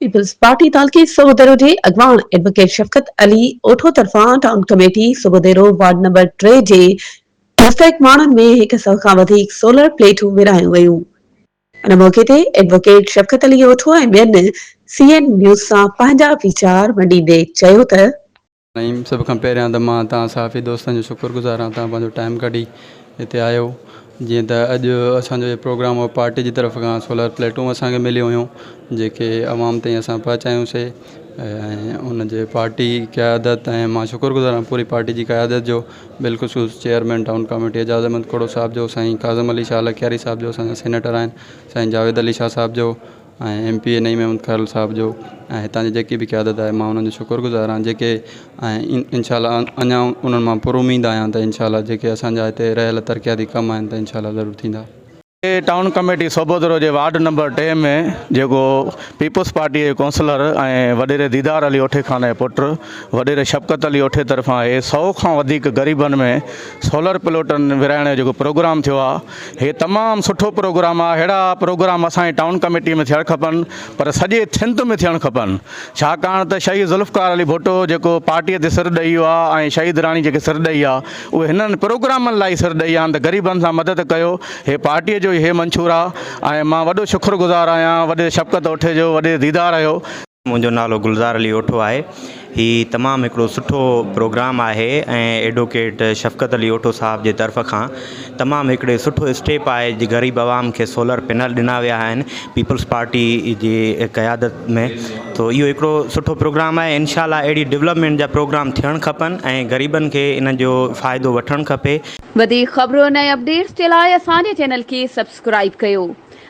Peoples party तालुके सोबोदेरो जे अॻवान advocate शफ़क़त Ali ओठो तरफ़ां टाउन कमेटी सोबोदेरो वार्ड नंबर 3 जे मुस्तहिक़ माण्हुनि में 100 खां वधीक सोलर प्लेटूं विरहायूं वयूं। इन मौक़े ते एडवोकेट शफ़क़त अली ओठो ऐं ॿियनि सीएन न्यूज़ सां पंहिंजा वीचार वंडींदे चयो त सभ खां पहिरियां त मां तव्हां साफ़ी दोस्तनि जो शुक्रगुज़ार आहियां, तव्हां पंहिंजो टाइम कढी हिते आयो। जीअं त अॼु असांजो प्रोग्राम हो पार्टी जी तरफ़ खां सोलर प्लेटूं असांखे मिलियूं हुयूं जेके आवाम ताईं असां पहुचायूंसीं ऐं उनजे पार्टी क़यादत ऐं मां शुक्रगुज़ार आहियां पूरी पार्टी जी क़यादत जो, बिलख़ुसूस चेयरमैन टाउन कमेटी एजाज़ अहमद खोड़ो साहिब जो, साईं काज़म अली शाह लखियारी साहिब जो, असांजा सेनेटर आहिनि साईं जावेद अली शाह साहिब जो ऐं MP नईम अहमद ख़ैरल साहिब जो ऐं हितां जी जेकी बि क़यादत आहे मां उन्हनि जो शुक्रगुज़ार आहियां जेके ऐं इंशाल्लाह अञा उन्हनि मां पुर उमीद आहियां त इंशाल्लाह जेके असांजा हिते रहियल तरक़ियाती कम आहिनि त इंशाल्लाह ज़रूरु थींदा। टाउन कमेटी सोबोदरो जे वार्ड नंबर 3 में जेको पीपल्स पार्टी जे काउंसलर ऐं वॾेरे दीदार अली ओठे खान जे पुटु वॾेरे शफ़क़त अली ओठे तरफ़ां हे 100 खां वधीक ग़रीबनि में सोलर प्लेटूं विराइण जो जेको प्रोग्राम थियो आहे हे तमामु सुठो प्रोग्राम आहे। अहिड़ा प्रोग्राम असांजी टाउन कमेटी में थियणु खपनि पर सॼे सिंध में थियणु खपनि, छाकाणि त शहीद ज़ुल्फ़कार अली भुट्टो जेको पार्टीअ ते सिर ॾेई वियो आहे ऐं शहीद राणी जेके सिर ॾेई आहे उहे हिननि प्रोग्रामनि लाइ सिर ॾेई आहिनि त ग़रीबनि सां मदद कयो। हे पार्टीअ जो हे मंशूर आहे ऐं मां वॾो शुक्रगुज़ार आहियां वॾे शफ़क़त ओठे जो, वॾे दीदार जो। मुंहिंजो नालो गुलज़ार अली ओठो आहे। ही तमामु हिकिड़ो सुठो प्रोग्राम आहे ऐं एडवोकेट शफ़क़त अली ओठो साहिब जे तरफ़ खां तमामु हिकिड़े सुठो स्टेप आहे जे ग़रीब आवाम खे सोलर पैनल ॾिना विया आहिनि पीपल्स पार्टी जी क़यादत में। तो इहो हिकिड़ो सुठो प्रोग्राम आहे। इंशाल्लाह अहिड़ी डेवलपमेंट जा प्रोग्राम थियणु खपनि ऐं ग़रीबनि खे इन जो फ़ाइदो वठणु खपे। वधीक ख़बरुनि ऐं अपडेट्स जे लाइ असांजे चैनल खे सब्सक्राइब कयो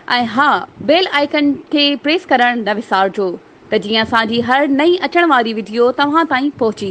ऐं हा बेल आइकन खे प्रेस करणु न विसारिजो त जीअं असांजी हर नई अचण वारी वीडियो तव्हां ताईं पहुची